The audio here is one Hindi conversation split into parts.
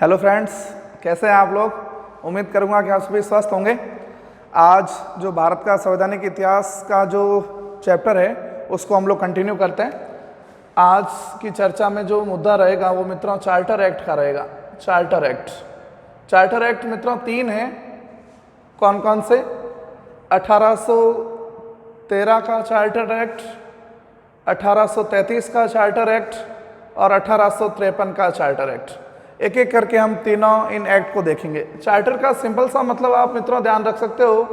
हेलो फ्रेंड्स, कैसे हैं आप लोग। उम्मीद करूंगा कि आप सभी स्वस्थ होंगे। आज जो भारत का संवैधानिक इतिहास का जो चैप्टर है उसको हम लोग कंटिन्यू करते हैं। आज की चर्चा में जो मुद्दा रहेगा वो मित्रों चार्टर एक्ट का रहेगा। चार्टर एक्ट मित्रों 3 हैं। कौन कौन से? 1813 का चार्टर एक्ट, 1833 का चार्टर एक्ट और 1853 का चार्टर एक्ट। एक एक करके हम तीनों इन एक्ट को देखेंगे। चार्टर का सिंपल सा मतलब आप मित्रों ध्यान रख सकते हो,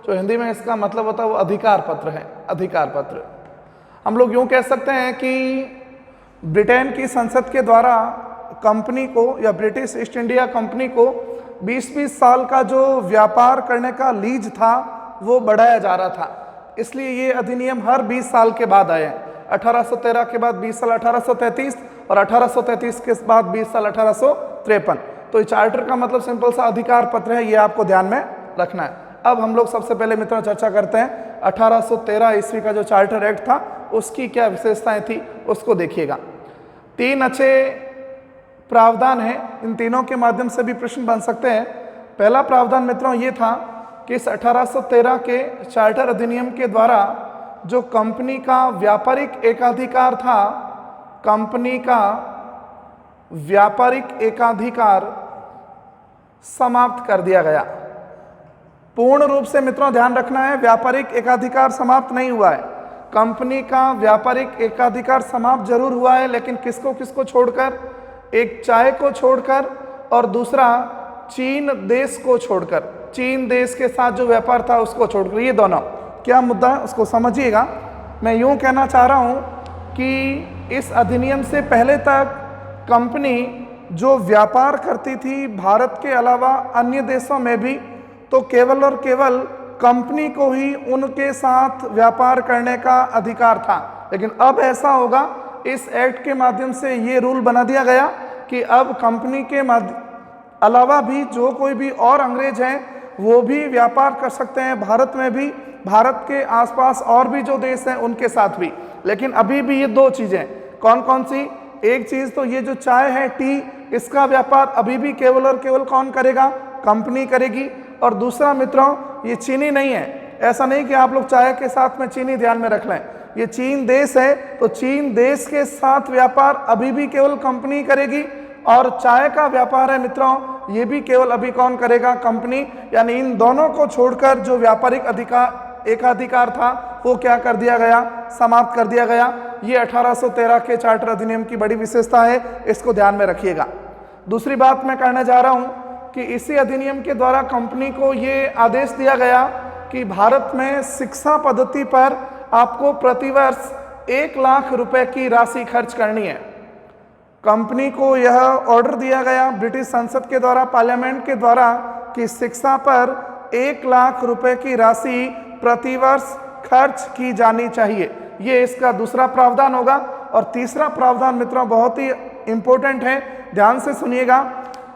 जो हिंदी में इसका मतलब होता है वो अधिकार पत्र है। अधिकार पत्र हम लोग यूं कह सकते हैं कि ब्रिटेन की संसद के द्वारा कंपनी को या ब्रिटिश ईस्ट इंडिया कंपनी को 20-20 साल का जो व्यापार करने का लीज था वो बढ़ाया जा रहा था। इसलिए ये अधिनियम हर 20 साल के बाद आए हैं। 1813 के बाद 20 साल 1833 और 1833 के बाद 20 साल 1853। तो ये चार्टर का मतलब सिंपल सा अधिकार पत्र है, ये आपको ध्यान में रखना है। अब हम लोग सबसे पहले मित्रों चर्चा करते हैं 1813 ईस्वी का जो चार्टर एक्ट था उसकी क्या विशेषताएं थी उसको देखिएगा। 3 अच्छे प्रावधान हैं, इन तीनों के माध्यम से भी प्रश्न बन सकते हैं। पहला प्रावधान मित्रों ये था कि इस 1813 के चार्टर अधिनियम के द्वारा जो कंपनी का व्यापारिक एकाधिकार था, कंपनी का व्यापारिक एकाधिकार समाप्त कर दिया गया। पूर्ण रूप से मित्रों ध्यान रखना है, व्यापारिक एकाधिकार समाप्त नहीं हुआ है। कंपनी का व्यापारिक एकाधिकार समाप्त जरूर हुआ है, लेकिन किसको किसको छोड़कर? एक चाय को छोड़कर और दूसरा चीन देश को छोड़कर। चीन देश के साथ जो व्यापार था उसको छोड़कर। ये दोनों क्या मुद्दा है उसको समझिएगा। मैं यूं कहना चाह रहा हूं कि इस अधिनियम से पहले तक कंपनी जो व्यापार करती थी भारत के अलावा अन्य देशों में भी, तो केवल और केवल कंपनी को ही उनके साथ व्यापार करने का अधिकार था। लेकिन अब ऐसा होगा, इस एक्ट के माध्यम से ये रूल बना दिया गया कि अब कंपनी के अलावा भी जो कोई भी और अंग्रेज हैं वो भी व्यापार कर सकते हैं भारत में भी, भारत के आसपास और भी जो देश हैं उनके साथ भी। लेकिन अभी भी ये 2 चीजें कौन कौन सी? एक चीज तो ये जो चाय है, टी, इसका व्यापार अभी भी केवल और केवल कौन करेगा? कंपनी करेगी। और दूसरा मित्रों ये चीनी नहीं है। ऐसा नहीं कि आप लोग चाय के साथ में चीनी ध्यान में रख लें। ये चीन देश है, तो चीन देश के साथ व्यापार अभी भी केवल कंपनी करेगी। और चाय का व्यापार है मित्रों, ये भी केवल अभी कौन करेगा? कंपनी। यानी इन दोनों को छोड़कर जो व्यापारिक एकाधिकार था वो क्या कर दिया गया? समाप्त कर दिया गया। ये 1813 के चार्टर अधिनियम की बड़ी विशेषता है, इसको ध्यान में रखिएगा। दूसरी बात मैं कहना चाह रहा हूं कि इसी अधिनियम के द्वारा कंपनी को ये आदेश दिया गया कि भारत में शिक्षा पद्धति पर आपको प्रतिवर्ष 1 लाख रुपए की राशि खर्च करनी है। कंपनी को यह ऑर्डर दिया गया ब्रिटिश संसद के द्वारा, पार्लियामेंट के द्वारा, कि शिक्षा पर 1 लाख रुपए की राशि प्रतिवर्ष खर्च की जानी चाहिए। ये इसका दूसरा प्रावधान होगा। और तीसरा प्रावधान मित्रों बहुत ही इंपॉर्टेंट है, ध्यान से सुनिएगा।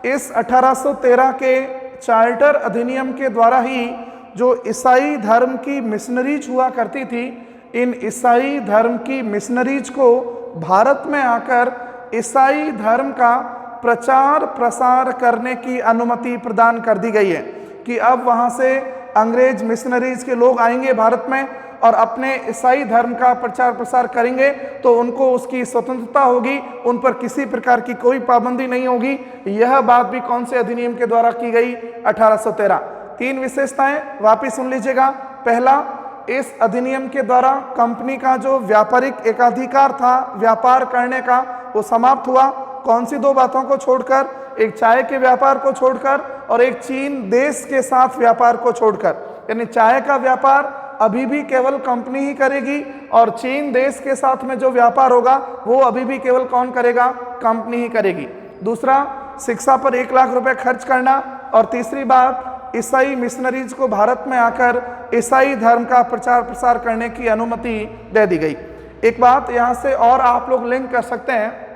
इस 1813 के चार्टर अधिनियम के द्वारा ही जो ईसाई धर्म की मिशनरीज हुआ करती थी, इन ईसाई धर्म की मिशनरीज को भारत में आकर ईसाई धर्म का प्रचार प्रसार करने की अनुमति प्रदान कर दी गई है कि अब वहां से अंग्रेज मिशनरीज के लोग आएंगे भारत में और अपने ईसाई धर्म का प्रचार प्रसार करेंगे, तो उनको उसकी स्वतंत्रता होगी, उन पर किसी प्रकार की कोई पाबंदी नहीं होगी। यह बात भी कौन से अधिनियम के द्वारा की गई? 1813। 3 विशेषताएं वापिस सुन लीजिएगा। पहला, इस अधिनियम के द्वारा कंपनी का जो व्यापारिक एकाधिकार था व्यापार करने का वो समाप्त हुआ। कौन सी 2 बातों को छोड़कर? एक चाय के व्यापार को छोड़कर और एक चीन देश के साथ व्यापार को छोड़कर। यानी चाय का व्यापार अभी भी केवल कंपनी ही करेगी और चीन देश के साथ में जो व्यापार होगा वो अभी भी केवल कौन करेगा? कंपनी ही करेगी। दूसरा, शिक्षा पर 1 लाख रुपए खर्च करना। और तीसरी बात, ईसाई मिशनरीज को भारत में आकर ईसाई धर्म का प्रचार प्रसार करने की अनुमति दे दी गई। एक बात यहां से और आप लोग लिंक कर सकते हैं,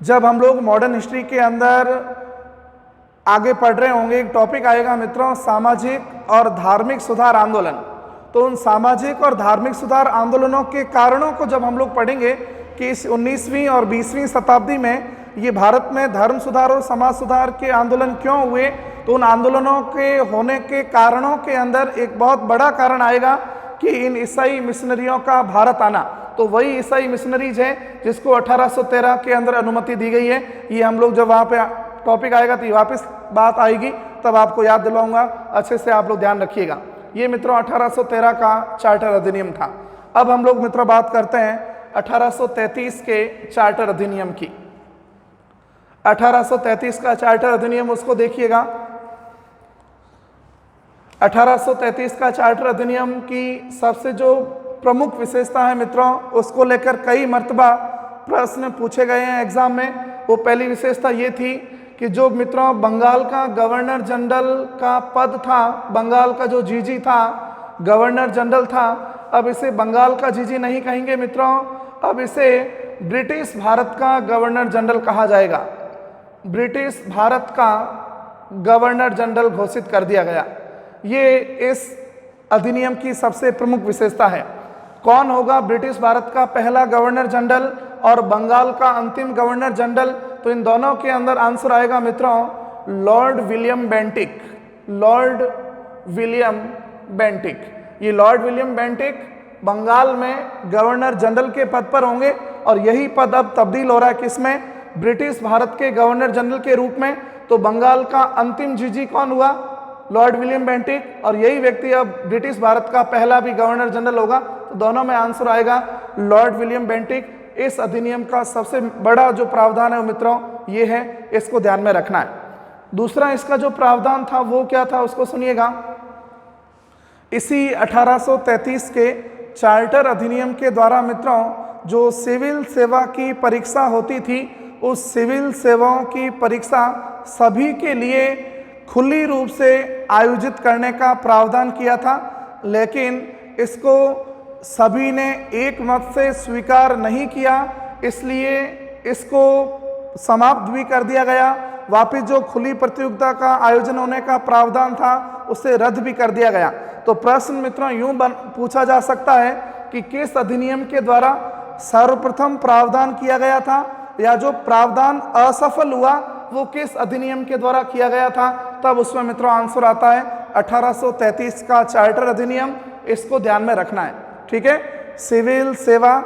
जब हम लोग मॉडर्न हिस्ट्री के अंदर आगे पढ़ रहे होंगे, एक टॉपिक आएगा मित्रों सामाजिक और धार्मिक सुधार आंदोलन। तो उन सामाजिक और धार्मिक सुधार आंदोलनों के कारणों को जब हम लोग पढ़ेंगे कि इस 19वीं और 20वीं शताब्दी में ये भारत में धर्म सुधार और समाज सुधार के आंदोलन क्यों हुए, तो उन आंदोलनों के होने के कारणों के अंदर एक बहुत बड़ा कारण आएगा कि इन ईसाई मिशनरियों का भारत आना। तो वही ईसाई मिशनरीज हैं जिसको 1813 के अंदर अनुमति दी गई है। ये हम लोग जब वहाँ पे टॉपिक आएगा तो वापस बात आएगी, तब आपको याद दिलाऊंगा, अच्छे से आप लोग ध्यान रखिएगा। ये मित्रों 1813 का चार्टर अधिनियम था। अब हम लोग मित्रों बात करते हैं 1833 के चार्टर अधिनियम की। 1833 का चार्टर अधिनियम, उसको देखिएगा। 1833 का चार्टर अधिनियम की सबसे जो प्रमुख विशेषता है मित्रों, उसको लेकर कई मर्तबा प्रश्न पूछे गए हैं एग्जाम में। वो पहली विशेषता ये थी कि जो मित्रों बंगाल का गवर्नर जनरल का पद था, बंगाल का जो जीजी था, गवर्नर जनरल था, अब इसे बंगाल का जीजी नहीं कहेंगे मित्रों, अब इसे ब्रिटिश भारत का गवर्नर जनरल कहा जाएगा। ब्रिटिश भारत का गवर्नर जनरल घोषित कर दिया गया। ये इस अधिनियम की सबसे प्रमुख विशेषता है। कौन होगा ब्रिटिश भारत का पहला गवर्नर जनरल और बंगाल का अंतिम गवर्नर जनरल, तो इन दोनों के अंदर आंसर आएगा मित्रों Lord William Bentinck. Lord William Bentinck, ये लॉर्ड विलियम बेंटिक बंगाल में गवर्नर जनरल के पद पर होंगे और यही पद अब तब्दील हो रहा है किसमें, ब्रिटिश भारत के गवर्नर जनरल के रूप में। तो बंगाल का अंतिम जीजी कौन हुआ, लॉर्ड विलियम बेंटिक, और यही व्यक्ति अब ब्रिटिश भारत का पहला भी गवर्नर जनरल होगा। तो दोनों में आंसर आएगा लॉर्ड विलियम बेंटिक। इस अधिनियम का सबसे बड़ा जो प्रावधान है मित्रों ये है, इसको ध्यान में रखना है। दूसरा इसका जो प्रावधान था वो क्या था, उसको सुनिएगा। इसी 1833 के चार्टर अधिनियम के द्वारा मित्रों जो सिविल सेवा की परीक्षा होती थी, उस सिविल सेवाओं की परीक्षा सभी के लिए खुली रूप से आयोजित करने का प्रावधान किया था, लेकिन इसको सभी ने एक मत से स्वीकार नहीं किया, इसलिए इसको समाप्त भी कर दिया गया। वापिस जो खुली प्रतियोगिता का आयोजन होने का प्रावधान था उसे रद्द भी कर दिया गया। तो प्रश्न मित्रों यूं पूछा जा सकता है कि किस अधिनियम के द्वारा सर्वप्रथम प्रावधान किया गया था, या जो प्रावधान असफल हुआ वो किस अधिनियम के द्वारा किया गया था। तब उसमें मित्रों आंसर आता है 1833 का चार्टर अधिनियम। इसको ध्यान में रखना है, ठीक है। सिविल सेवा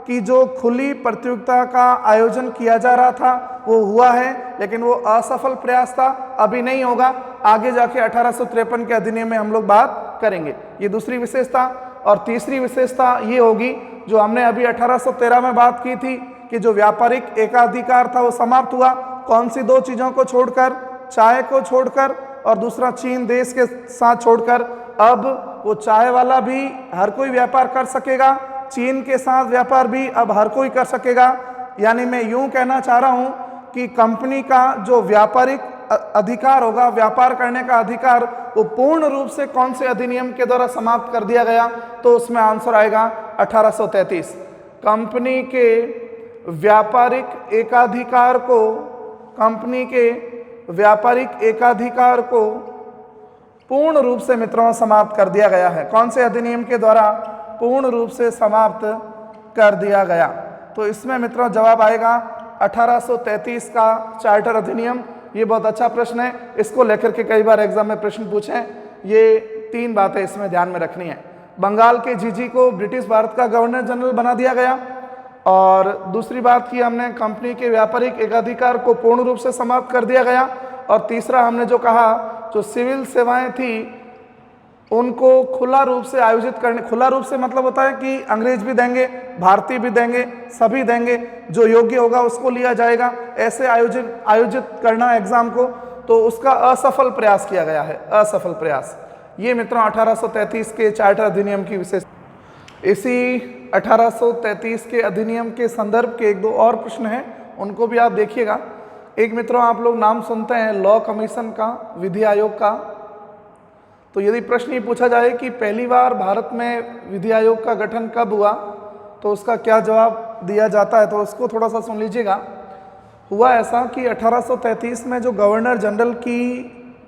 की जो खुली प्रतियोगिता का आयोजन किया जा रहा था वो हुआ है, लेकिन वो असफल प्रयास था, अभी नहीं होगा, आगे जाके 1853 के अधिनियम में हम लोग बात करेंगे। ये दूसरी विशेषता। और तीसरी विशेषता ये होगी जो हमने अभी 1813 में बात की थी कि जो व्यापारिक एकाधिकार था वो समाप्त हुआ। कौन सी दो चीज़ों को छोड़कर, चाय को छोड़कर और दूसरा चीन देश के साथ छोड़कर। अब वो चाय वाला भी हर कोई व्यापार कर सकेगा, चीन के साथ व्यापार भी अब हर कोई कर सकेगा। यानी मैं यूं कहना चाह रहा हूं कि कंपनी का जो व्यापारिक अधिकार होगा, व्यापार करने का अधिकार, वो पूर्ण रूप से कौन से अधिनियम के द्वारा समाप्त कर दिया गया, तो उसमें आंसर आएगा 1833। कंपनी के व्यापारिक एकाधिकार को, कंपनी के व्यापारिक एकाधिकार को पूर्ण रूप से मित्रों समाप्त कर दिया गया है। कौन से अधिनियम के द्वारा पूर्ण रूप से समाप्त कर दिया गया, तो इसमें मित्रों जवाब आएगा 1833 का चार्टर अधिनियम। ये बहुत अच्छा प्रश्न है, इसको लेकर के कई बार एग्जाम में प्रश्न पूछे हैं। ये तीन बातें इसमें ध्यान में रखनी है। बंगाल के जीजी को ब्रिटिश भारत का गवर्नर जनरल बना दिया गया, और दूसरी बात की हमने कंपनी के व्यापारिक एकाधिकार को पूर्ण रूप से समाप्त कर दिया गया, और तीसरा हमने जो कहा जो सिविल सेवाएं थी उनको खुला रूप से आयोजित करने, खुला रूप से मतलब होता है कि अंग्रेज भी देंगे, भारतीय भी देंगे, सभी देंगे, जो योग्य होगा उसको लिया जाएगा, ऐसे आयोजित करना एग्जाम को, तो उसका असफल प्रयास किया गया है, असफल प्रयास। ये मित्रों 1833 के चार्टर अधिनियम की विशेष। इसी 1833 के अधिनियम के संदर्भ के एक दो और प्रश्न हैं, उनको भी आप देखिएगा। एक मित्रों आप लोग नाम सुनते हैं लॉ कमीशन का, विधि आयोग का। तो यदि प्रश्न ये पूछा जाए कि पहली बार भारत में विधि आयोग का गठन कब हुआ, तो उसका क्या जवाब दिया जाता है, तो उसको थोड़ा सा सुन लीजिएगा। हुआ ऐसा कि 1833 में जो गवर्नर जनरल की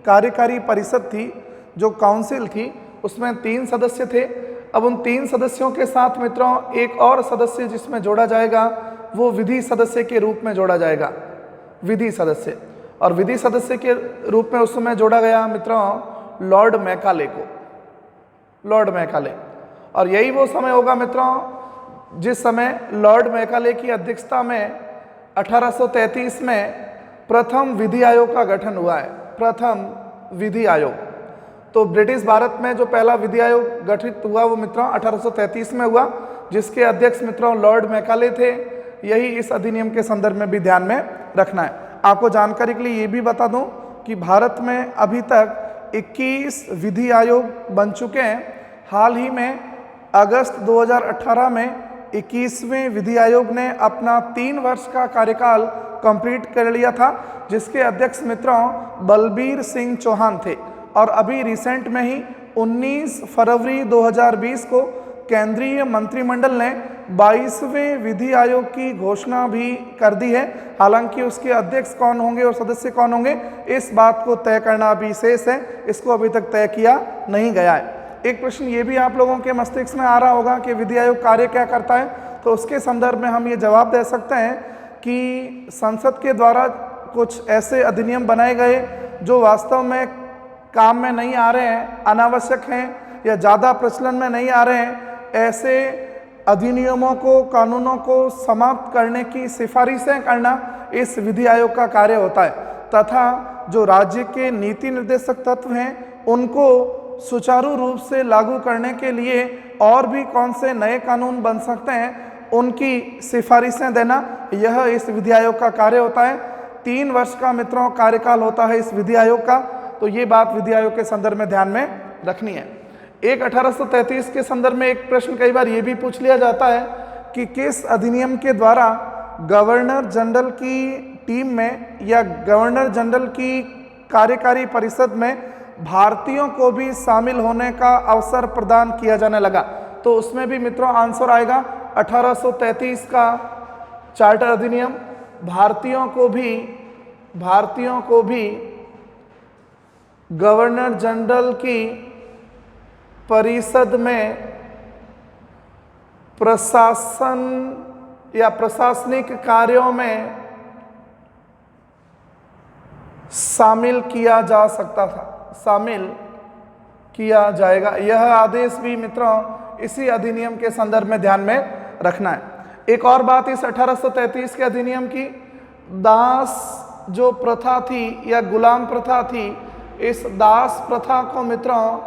कार्यकारी परिषद थी, जो काउंसिल थी, उसमें 3 सदस्य थे। अब उन 3 सदस्यों के साथ मित्रों एक और सदस्य जिसमें जोड़ा जाएगा वो विधि सदस्य के रूप में जोड़ा जाएगा। विधि सदस्य, और विधि सदस्य के रूप में उस समय जोड़ा गया मित्रों लॉर्ड मैकाले को, लॉर्ड मैकाले। और यही वो समय होगा मित्रों जिस समय लॉर्ड मैकाले की अध्यक्षता में 1833 में प्रथम विधि आयोग का गठन हुआ है, प्रथम विधि आयोग। तो ब्रिटिश भारत में जो पहला विधि आयोग गठित हुआ वो मित्रों 1833 में हुआ, जिसके अध्यक्ष मित्रों लॉर्ड मैकाले थे। यही इस अधिनियम के संदर्भ में भी ध्यान में रखना है। आपको जानकारी के लिए ये भी बता दूं कि भारत में अभी तक 21 विधि आयोग बन चुके हैं। हाल ही में अगस्त 2018 में 21वें विधि आयोग ने अपना 3 वर्ष का कार्यकाल कंप्लीट कर लिया था, जिसके अध्यक्ष मित्रों बलबीर सिंह चौहान थे। और अभी रिसेंट में ही 19 फरवरी 2020 को केंद्रीय मंत्रिमंडल ने 22वें विधि आयोग की घोषणा भी कर दी है। हालांकि उसके अध्यक्ष कौन होंगे और सदस्य कौन होंगे, इस बात को तय करना अभी शेष है, इसको अभी तक तय किया नहीं गया है। एक प्रश्न ये भी आप लोगों के मस्तिष्क में आ रहा होगा कि विधि आयोग कार्य क्या करता है, तो उसके संदर्भ में हम ये जवाब दे सकते हैं कि संसद के द्वारा कुछ ऐसे अधिनियम बनाए गए जो वास्तव में काम में नहीं आ रहे हैं, अनावश्यक हैं या ज़्यादा प्रचलन में नहीं आ रहे हैं, ऐसे अधिनियमों को, कानूनों को समाप्त करने की सिफारिशें करना इस विधि आयोग का कार्य होता है। तथा जो राज्य के नीति निर्देशक तत्व हैं उनको सुचारू रूप से लागू करने के लिए और भी कौन से नए कानून बन सकते हैं, उनकी सिफारिशें देना, यह इस विधि आयोग का कार्य होता है। 3 वर्ष का मित्रों कार्यकाल होता है इस विधि आयोग का। तो ये बात विधि आयोग के संदर्भ में ध्यान में रखनी है। एक 1833 के संदर्भ में एक प्रश्न कई बार ये भी पूछ लिया जाता है कि किस अधिनियम के द्वारा गवर्नर जनरल की टीम में या गवर्नर जनरल की कार्यकारी परिषद में भारतीयों को भी शामिल होने का अवसर प्रदान किया जाने लगा। तो उसमें भी मित्रों आंसर आएगा 1833 का चार्टर अधिनियम। भारतीयों को भी गवर्नर जनरल की परिषद में प्रशासन या प्रशासनिक कार्यों में शामिल किया जा सकता था, शामिल किया जाएगा। यह आदेश भी मित्रों इसी अधिनियम के संदर्भ में ध्यान में रखना है। एक और बात इस 1833 के अधिनियम की, दास जो प्रथा थी या गुलाम प्रथा थी, इस दास प्रथा को मित्रों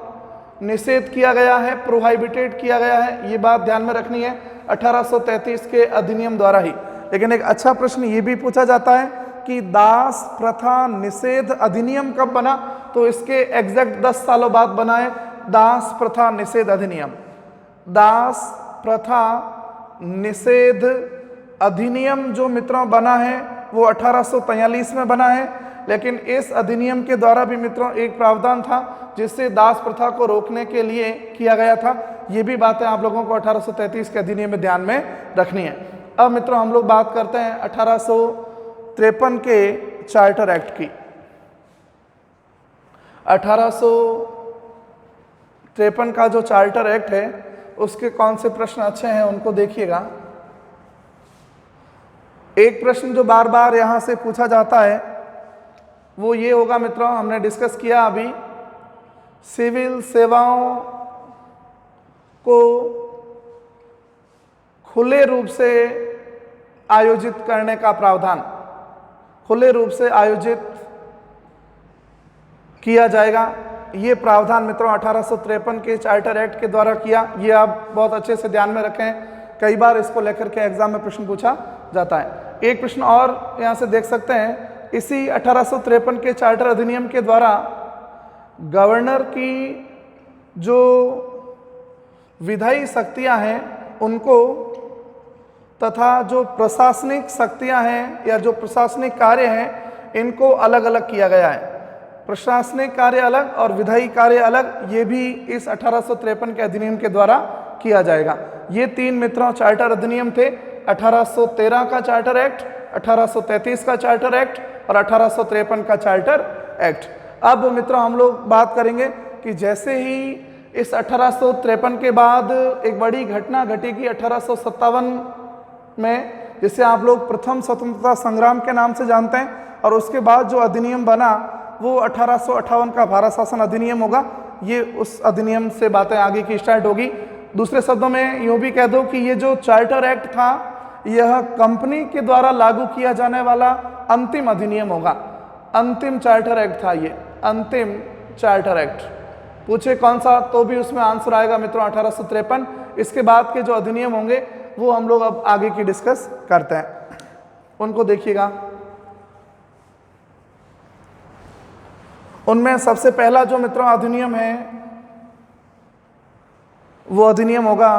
निषेध किया गया है, प्रोहाइबिटेड किया गया है। ये बात ध्यान में रखनी है 1833 के अधिनियम द्वारा ही। लेकिन एक अच्छा प्रश्न ये भी पूछा जाता है कि दास प्रथा निषेध अधिनियम कब बना, तो इसके एग्जैक्ट 10 सालों बाद बना है दास प्रथा निषेध अधिनियम। दास प्रथा निषेध अधिनियम जो मित्रों बना है वो 1843 में बना है। लेकिन इस अधिनियम के द्वारा भी मित्रों एक प्रावधान था जिससे दास प्रथा को रोकने के लिए किया गया था। ये भी बातें आप लोगों को 1833 के अधिनियम में ध्यान में रखनी है। अब मित्रों हम लोग बात करते हैं 1853 के चार्टर एक्ट की। 1853 का जो चार्टर एक्ट है उसके कौन से प्रश्न अच्छे हैं उनको देखिएगा। एक प्रश्न जो बार बार यहां से पूछा जाता है वो ये होगा मित्रों, हमने डिस्कस किया अभी, सिविल सेवाओं को खुले रूप से आयोजित करने का प्रावधान, खुले रूप से आयोजित किया जाएगा। ये प्रावधान मित्रों 1853 के चार्टर एक्ट के द्वारा किया। ये आप बहुत अच्छे से ध्यान में रखें, कई बार इसको लेकर के एग्जाम में प्रश्न पूछा जाता है। एक प्रश्न और यहाँ से देख सकते हैं, इसी 1853 के चार्टर अधिनियम के द्वारा गवर्नर की जो विधायी शक्तियां हैं उनको तथा जो प्रशासनिक शक्तियां हैं या जो प्रशासनिक कार्य हैं इनको अलग अलग किया गया है। प्रशासनिक कार्य अलग और विधायी कार्य अलग, ये भी इस 1853 के अधिनियम के द्वारा किया जाएगा। ये 3 मित्रों चार्टर अधिनियम थे, 1813 का चार्टर एक्ट, 1833 का चार्टर एक्ट और 1853 का चार्टर एक्ट। अब मित्रों हम लोग बात करेंगे कि जैसे ही इस 1853 के बाद एक बड़ी घटना घटेगी 1857 में, जिसे आप लोग प्रथम स्वतंत्रता संग्राम के नाम से जानते हैं। और उसके बाद जो अधिनियम बना वो 1858 का भारत शासन अधिनियम होगा। ये उस अधिनियम से बातें आगे की स्टार्ट होगी। दूसरे शब्दों में यूँ भी कह दो कि ये जो चार्टर एक्ट था यह कंपनी के द्वारा लागू किया जाने वाला अंतिम अधिनियम होगा। अंतिम चार्टर एक्ट था ये, अंतिम चार्टर एक्ट। पूछे कौन सा तो भी उसमें आंसर आएगा मित्रों 1853। इसके बाद के जो अधिनियम होंगे वो हम लोग अब आगे की डिस्कस करते हैं, उनको देखिएगा। उनमें सबसे पहला जो मित्रों अधिनियम है वो अधिनियम होगा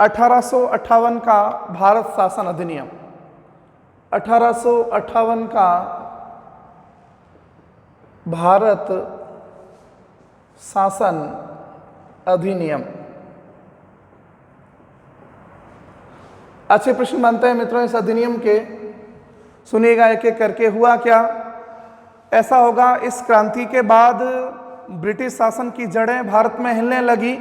1858 का भारत शासन अधिनियम। 1858 का भारत शासन अधिनियम। अच्छे प्रश्न बनते हैं मित्रों इस अधिनियम के, सुनिएगा एक एक करके। हुआ क्या, ऐसा होगा इस क्रांति के बाद ब्रिटिश शासन की जड़ें भारत में हिलने लगी।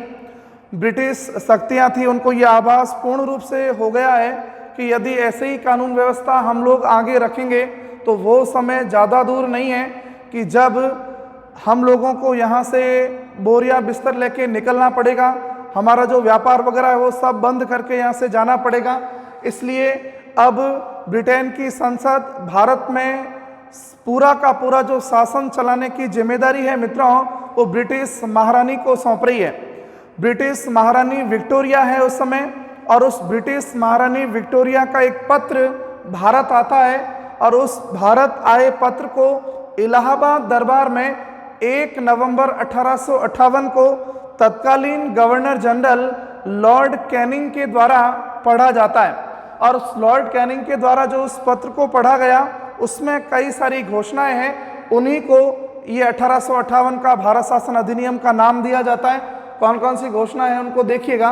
ब्रिटिश शक्तियां थी, उनको यह आभास पूर्ण रूप से हो गया है कि यदि ऐसे ही कानून व्यवस्था हम लोग आगे रखेंगे तो वो समय ज़्यादा दूर नहीं है कि जब हम लोगों को यहाँ से बोरिया बिस्तर लेके निकलना पड़ेगा, हमारा जो व्यापार वगैरह है वो सब बंद करके यहाँ से जाना पड़ेगा। इसलिए अब ब्रिटेन की संसद भारत में पूरा का पूरा जो शासन चलाने की जिम्मेदारी है मित्रों वो ब्रिटिश महारानी को सौंप रही है। ब्रिटिश महारानी विक्टोरिया है उस समय, और उस ब्रिटिश महारानी विक्टोरिया का एक पत्र भारत आता है, और उस भारत आए पत्र को इलाहाबाद दरबार में 1 नवंबर 1858 को तत्कालीन गवर्नर जनरल लॉर्ड कैनिंग के द्वारा पढ़ा जाता है। और उस लॉर्ड कैनिंग के द्वारा जो उस पत्र को पढ़ा गया उसमें कई सारी घोषणाएं हैं, उन्हीं को ये 1858 का भारत शासन अधिनियम का नाम दिया जाता है। कौन कौन सी घोषणा है उनको देखिएगा।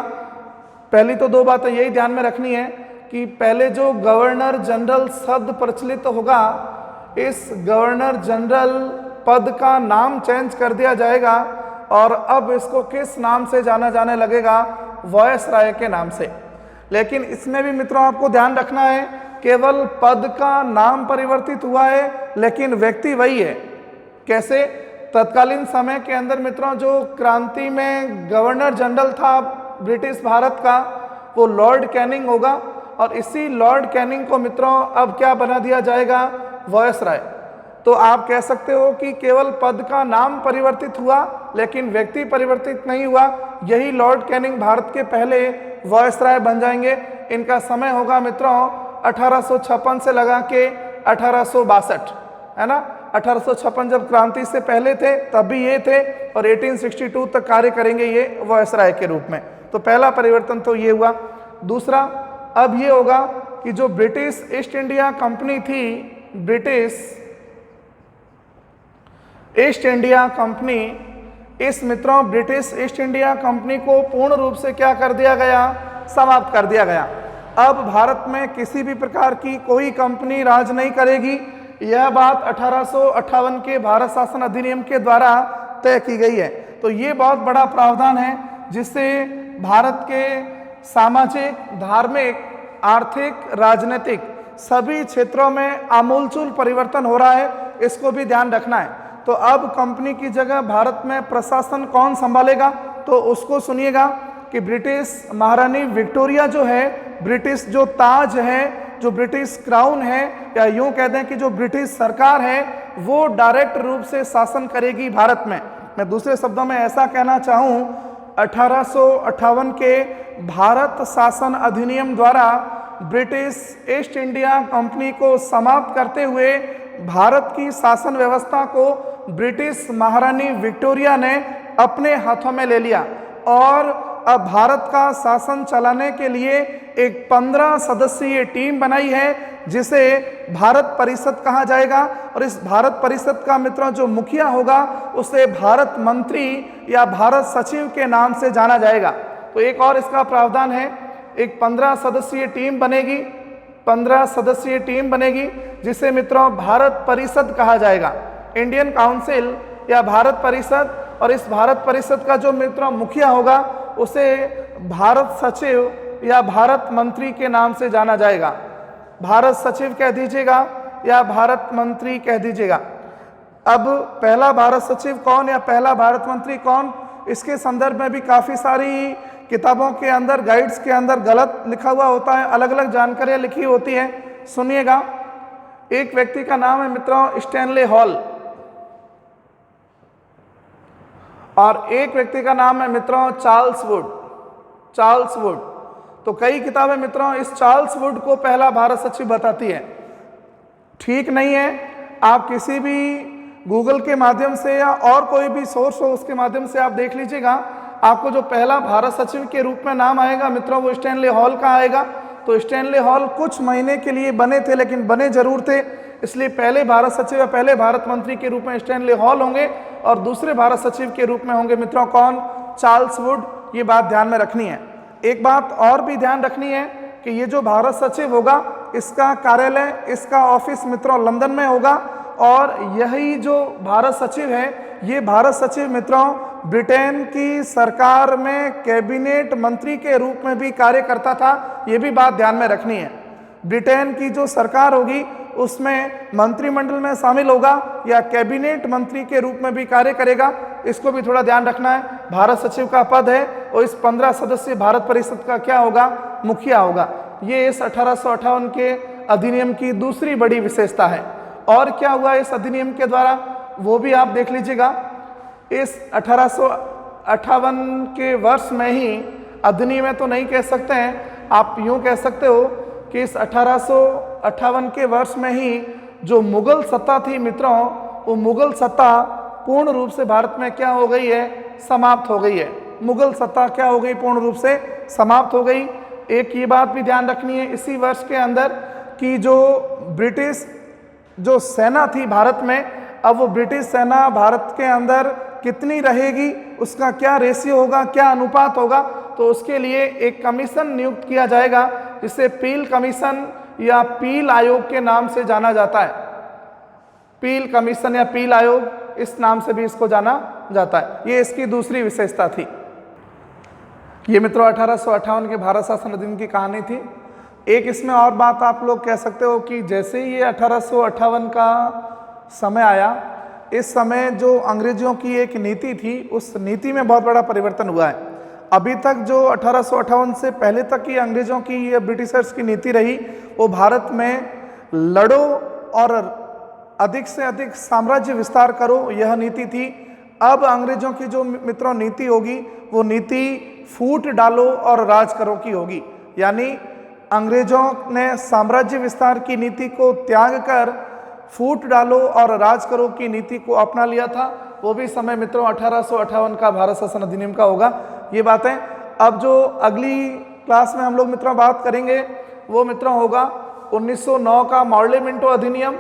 पहली तो दो बातें यही ध्यान में रखनी है कि पहले जो गवर्नर जनरल शब्द प्रचलित होगा, इस गवर्नर जनरल पद का नाम चेंज कर दिया जाएगा और अब इसको किस नाम से जाना जाने लगेगा, वायसराय के नाम से। लेकिन इसमें भी मित्रों आपको ध्यान रखना है, केवल पद का नाम परिवर्तित हुआ है लेकिन व्यक्ति वही है। कैसे? तत्कालीन समय के अंदर मित्रों जो क्रांति में गवर्नर जनरल था ब्रिटिश भारत का वो लॉर्ड कैनिंग होगा, और इसी लॉर्ड कैनिंग को मित्रों अब क्या बना दिया जाएगा, वायसराय। तो आप कह सकते हो कि केवल पद का नाम परिवर्तित हुआ लेकिन व्यक्ति परिवर्तित नहीं हुआ। यही लॉर्ड कैनिंग भारत के पहले वायसराय बन जाएंगे। इनका समय होगा मित्रों 1856 से लगा के 1862, है ना। 1856 जब क्रांति से पहले थे तब भी ये थे, और 1862 तक कार्य करेंगे ये वायसराय के रूप में। तो पहला परिवर्तन तो ये हुआ। दूसरा अब ये होगा कि जो ब्रिटिश ईस्ट इंडिया कंपनी थी, ब्रिटिश ईस्ट इंडिया कंपनी, इस मित्रों ब्रिटिश ईस्ट इंडिया कंपनी को पूर्ण रूप से क्या कर दिया गया, समाप्त कर दिया गया। अब भारत में किसी भी प्रकार की कोई कंपनी राज नहीं करेगी। यह बात 1858 के भारत शासन अधिनियम के द्वारा तय की गई है। तो ये बहुत बड़ा प्रावधान है जिससे भारत के सामाजिक, धार्मिक, आर्थिक, राजनीतिक सभी क्षेत्रों में आमूलचूल परिवर्तन हो रहा है। इसको भी ध्यान रखना है। तो अब कंपनी की जगह भारत में प्रशासन कौन संभालेगा, तो उसको सुनिएगा कि ब्रिटिश महारानी विक्टोरिया जो है, ब्रिटिश जो ताज है, जो ब्रिटिश क्राउन है, या यूं कह दें कि जो ब्रिटिश सरकार है, वो डायरेक्ट रूप से शासन करेगी भारत में। मैं दूसरे शब्दों में ऐसा कहना चाहूं, 1858 के भारत शासन अधिनियम द्वारा ब्रिटिश ईस्ट इंडिया कंपनी को समाप्त करते हुए भारत की शासन व्यवस्था को ब्रिटिश महारानी विक्टोरिया ने अपने हाथों में ले लिया, और अब भारत का शासन चलाने के लिए एक 15 सदस्यीय टीम बनाई है जिसे भारत परिषद कहा जाएगा। और इस भारत परिषद का मित्रों जो मुखिया होगा उसे भारत मंत्री या भारत सचिव के नाम से जाना जाएगा। तो एक और इसका प्रावधान है, एक 15 सदस्यीय टीम बनेगी, 15 सदस्यीय टीम बनेगी जिसे मित्रों भारत परिषद कहा जाएगा, इंडियन काउंसिल या भारत परिषद। और इस भारत परिषद का जो मित्रों मुखिया होगा उसे भारत सचिव या भारत मंत्री के नाम से जाना जाएगा। भारत सचिव कह दीजिएगा या भारत मंत्री कह दीजिएगा। अब पहला भारत सचिव कौन या पहला भारत मंत्री कौन, इसके संदर्भ में भी काफ़ी सारी किताबों के अंदर, गाइड्स के अंदर गलत लिखा हुआ होता है, अलग अलग जानकारियाँ लिखी होती हैं। सुनिएगा, एक व्यक्ति का नाम है मित्रों स्टैनले हॉल और एक व्यक्ति का नाम है मित्रों चार्ल्स वुड। तो कई किताबें मित्रों इस चार्ल्स वुड को पहला भारत सचिव बताती है। ठीक नहीं है। आप किसी भी गूगल के माध्यम से या और कोई भी सोर्स हो उसके माध्यम से आप देख लीजिएगा, आपको जो पहला भारत सचिव के रूप में नाम आएगा मित्रों वो स्टैनले हॉल का आएगा। तो स्टैनले हॉल कुछ महीने के लिए बने थे, लेकिन बने जरूर थे, इसलिए पहले भारत सचिव या पहले भारत मंत्री के रूप में स्टैनले हॉल होंगे और दूसरे भारत सचिव के रूप में होंगे मित्रों कौन, चार्ल्स वुड। ये बात ध्यान में रखनी है। एक बात और भी ध्यान रखनी है कि ये जो भारत सचिव होगा इसका कार्यालय, इसका ऑफिस मित्रों लंदन में होगा और यही जो भारत सचिव है ये भारत सचिव मित्रों ब्रिटेन की सरकार में कैबिनेट मंत्री के रूप में भी कार्य करता था। ये भी बात ध्यान में रखनी है। ब्रिटेन की जो सरकार होगी उसमें मंत्रिमंडल में शामिल होगा या कैबिनेट मंत्री के रूप में भी कार्य करेगा, इसको भी थोड़ा ध्यान रखना है। भारत सचिव का पद है और इस 15 सदस्यीय भारत परिषद का क्या होगा, मुखिया होगा। ये इस 1858 के अधिनियम की दूसरी बड़ी विशेषता है। और क्या हुआ इस अधिनियम के द्वारा वो भी आप देख लीजिएगा। इस 1858 के वर्ष में ही, अधिनियम में तो नहीं कह सकते हैं, आप यूं कह सकते हो कि इस 1858 के वर्ष में ही जो मुगल सत्ता थी मित्रों, वो मुगल सत्ता पूर्ण रूप से भारत में क्या हो गई है, समाप्त हो गई है। मुगल सत्ता क्या हो गई, पूर्ण रूप से समाप्त हो गई। एक ये बात भी ध्यान रखनी है इसी वर्ष के अंदर कि जो ब्रिटिश जो सेना थी भारत में, अब वो ब्रिटिश सेना भारत के अंदर कितनी रहेगी, उसका क्या रेशियो होगा, क्या अनुपात होगा, तो उसके लिए एक कमीशन नियुक्त किया जाएगा जिसे पील कमीशन या पील आयोग के नाम से जाना जाता है। पील कमीशन या पील आयोग, इस नाम से भी इसको जाना जाता है। ये इसकी दूसरी विशेषता थी। ये मित्रों 1858 के भारत शासन अधिनियम की कहानी थी। एक इसमें और बात आप लोग कह सकते हो कि जैसे ही ये 1858 का समय आया, इस समय जो अंग्रेजों की एक नीति थी उस नीति में बहुत बड़ा परिवर्तन हुआ है। अभी तक जो 1858 से पहले तक की अंग्रेजों की या ब्रिटिशर्स की नीति रही, वो भारत में लड़ो और अधिक से अधिक साम्राज्य विस्तार करो, यह नीति थी। अब अंग्रेजों की जो मित्रों नीति होगी वो नीति फूट डालो और राज करो की होगी। यानी अंग्रेजों ने साम्राज्य विस्तार की नीति को त्याग कर फूट डालो और राज करो की नीति को अपना लिया था। वो भी समय मित्रों 1858 का भारत शासन अधिनियम का होगा। ये बातें अब जो अगली क्लास में हम लोग मित्रों बात करेंगे वो मित्रों होगा 1909 का मॉर्ले मिंटो अधिनियम,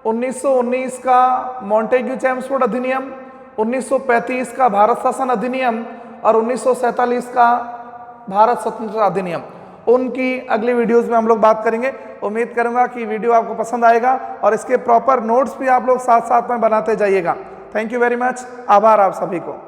1919 का मॉन्टेग्यू चेम्सफोर्ड अधिनियम, 1935 का भारत शासन अधिनियम और 1947 का भारत स्वतंत्रता अधिनियम। उनकी अगली वीडियोस में हम लोग बात करेंगे। उम्मीद करूंगा कि वीडियो आपको पसंद आएगा और इसके प्रॉपर नोट्स भी आप लोग साथ साथ में बनाते जाइएगा। Thank you very much. आभार आप सभी को।